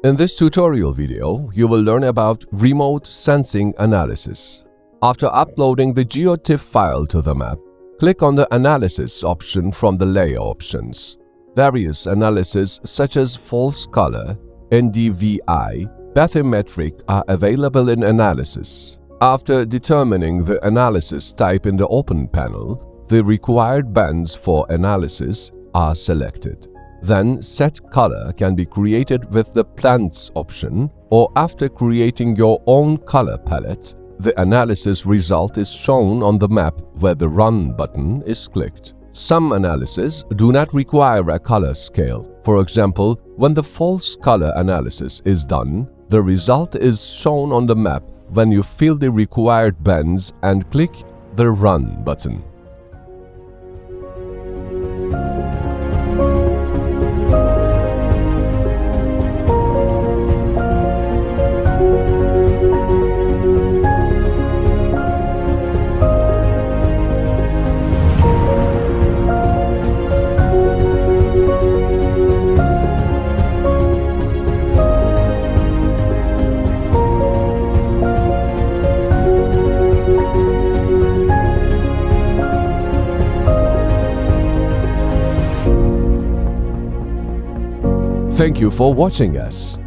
In this tutorial video, you will learn about remote sensing analysis. After uploading the GeoTIFF file to the map, click on the Analysis option from the Layer options. Various analyses such as false color, NDVI, bathymetric are available in Analysis. After determining the analysis type in the Open panel, the required bands for analysis are selected. Then set color can be created with the Plants option, or after creating your own color palette, the analysis result is shown on the map where the Run button is clicked. Some analyses do not require a color scale. For example, when the false color analysis is done, the result is shown on the map when you fill the required bands and click the Run button. Thank you for watching us.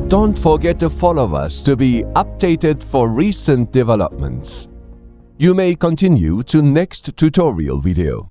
Don't forget to follow us to be updated for recent developments. You may continue to next tutorial video.